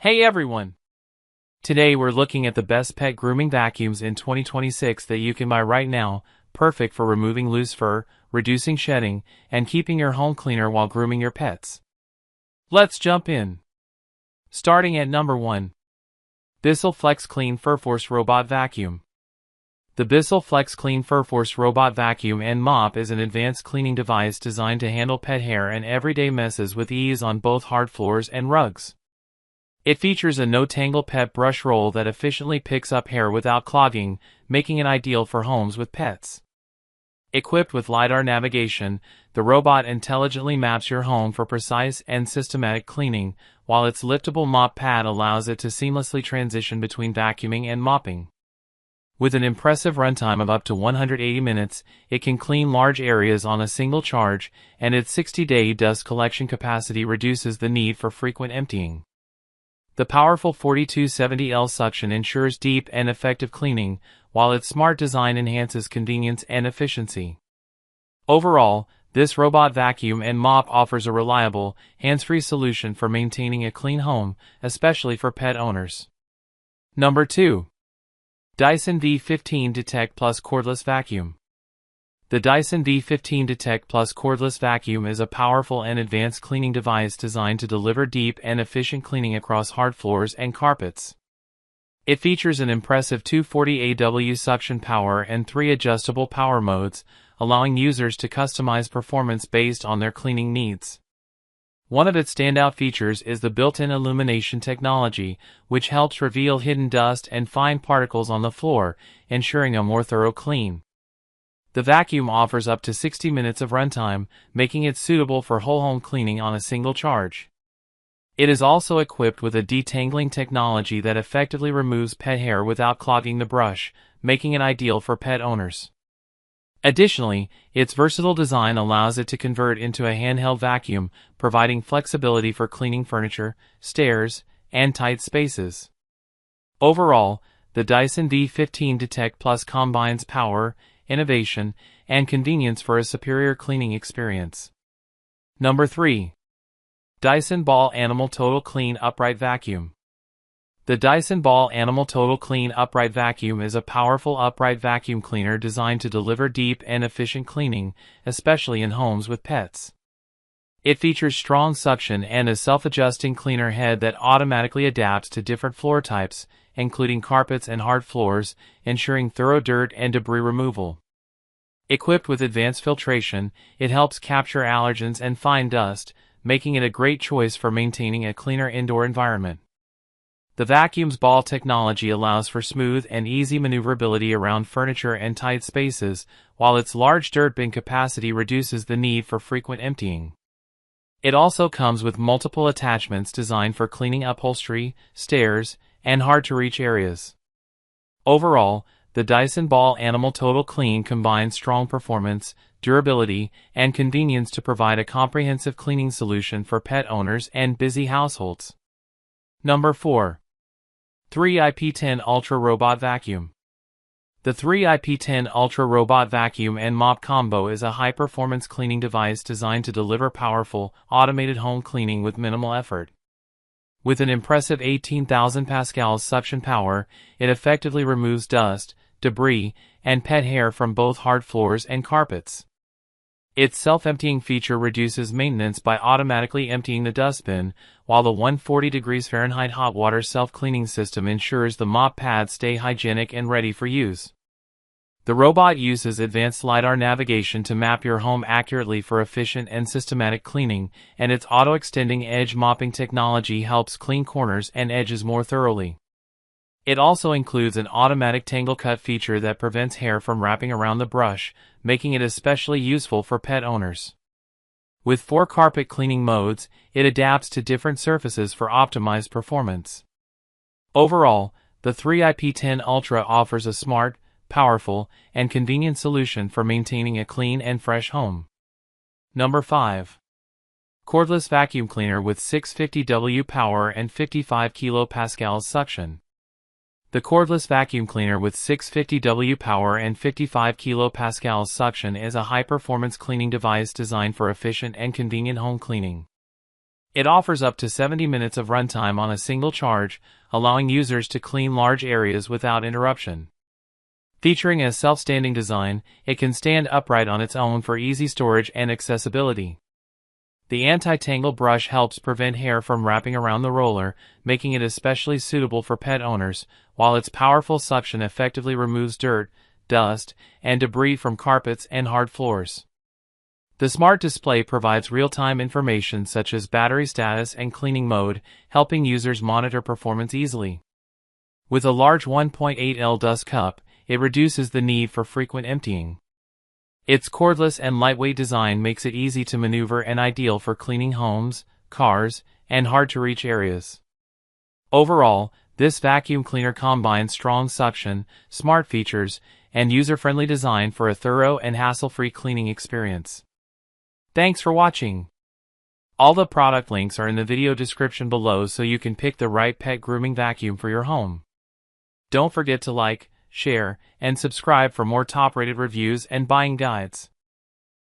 Hey everyone! Today we're looking at the best pet grooming vacuums in 2026 that you can buy right now, perfect for removing loose fur, reducing shedding, and keeping your home cleaner while grooming your pets. Let's jump in. Starting at number 1. Bissell FlexClean FurForce Robot Vacuum. The Bissell FlexClean FurForce Robot Vacuum and Mop is an advanced cleaning device designed to handle pet hair and everyday messes with ease on both hard floors and rugs. It features a no-tangle pet brush roll that efficiently picks up hair without clogging, making it ideal for homes with pets. Equipped with LiDAR navigation, the robot intelligently maps your home for precise and systematic cleaning, while its liftable mop pad allows it to seamlessly transition between vacuuming and mopping. With an impressive runtime of up to 180 minutes, it can clean large areas on a single charge, and its 60-day dust collection capacity reduces the need for frequent emptying. The powerful 4270L suction ensures deep and effective cleaning, while its smart design enhances convenience and efficiency. Overall, this robot vacuum and mop offers a reliable, hands-free solution for maintaining a clean home, especially for pet owners. Number 2. Dyson V15 Detect Plus Cordless Vacuum. The Dyson V15 Detect Plus Cordless Vacuum is a powerful and advanced cleaning device designed to deliver deep and efficient cleaning across hard floors and carpets. It features an impressive 240 AW suction power and 3 adjustable power modes, allowing users to customize performance based on their cleaning needs. One of its standout features is the built-in illumination technology, which helps reveal hidden dust and fine particles on the floor, ensuring a more thorough clean. The vacuum offers up to 60 minutes of runtime, making it suitable for whole home cleaning on a single charge. It is also equipped with a detangling technology that effectively removes pet hair without clogging the brush, making it ideal for pet owners. Additionally, its versatile design allows it to convert into a handheld vacuum, providing flexibility for cleaning furniture, stairs, and tight spaces. Overall, the Dyson V15 Detect Plus combines power, innovation, and convenience for a superior cleaning experience. Number 3. Dyson Ball Animal Total Clean Upright Vacuum. The Dyson Ball Animal Total Clean Upright Vacuum is a powerful upright vacuum cleaner designed to deliver deep and efficient cleaning, especially in homes with pets. It features strong suction and a self-adjusting cleaner head that automatically adapts to different floor types, including carpets and hard floors, ensuring thorough dirt and debris removal. Equipped with advanced filtration, it helps capture allergens and fine dust, making it a great choice for maintaining a cleaner indoor environment. The vacuum's ball technology allows for smooth and easy maneuverability around furniture and tight spaces, while its large dirt bin capacity reduces the need for frequent emptying. It also comes with multiple attachments designed for cleaning upholstery, stairs, and hard-to-reach areas. Overall, the Dyson Ball Animal Total Clean combines strong performance, durability, and convenience to provide a comprehensive cleaning solution for pet owners and busy households. Number 4. 3IP10 Ultra Robot Vacuum. The 3IP10 Ultra Robot Vacuum and Mop Combo is a high-performance cleaning device designed to deliver powerful, automated home cleaning with minimal effort. With an impressive 18,000 pascals suction power, it effectively removes dust, debris, and pet hair from both hard floors and carpets. Its self-emptying feature reduces maintenance by automatically emptying the dustbin, while the 140°F hot water self-cleaning system ensures the mop pads stay hygienic and ready for use. The robot uses advanced LiDAR navigation to map your home accurately for efficient and systematic cleaning, and its auto-extending edge mopping technology helps clean corners and edges more thoroughly. It also includes an automatic tangle cut feature that prevents hair from wrapping around the brush, making it especially useful for pet owners. With 4 carpet cleaning modes, it adapts to different surfaces for optimized performance. Overall, the 3IP10 Ultra offers a smart, powerful, and convenient solution for maintaining a clean and fresh home. Number 5. Cordless Vacuum Cleaner with 650W power and 55 kPa suction. The cordless vacuum cleaner with 650W power and 55 kPa suction is a high-performance cleaning device designed for efficient and convenient home cleaning. It offers up to 70 minutes of runtime on a single charge, allowing users to clean large areas without interruption. Featuring a self-standing design, it can stand upright on its own for easy storage and accessibility. The anti-tangle brush helps prevent hair from wrapping around the roller, making it especially suitable for pet owners, while its powerful suction effectively removes dirt, dust, and debris from carpets and hard floors. The smart display provides real-time information such as battery status and cleaning mode, helping users monitor performance easily. With a large 1.8L dust cup, it reduces the need for frequent emptying. Its cordless and lightweight design makes it easy to maneuver and ideal for cleaning homes, cars, and hard-to-reach areas. Overall, this vacuum cleaner combines strong suction, smart features, and user-friendly design for a thorough and hassle-free cleaning experience. Thanks for watching. All the product links are in the video description below so you can pick the right pet grooming vacuum for your home. Don't forget to like, share, and subscribe for more top-rated reviews and buying guides.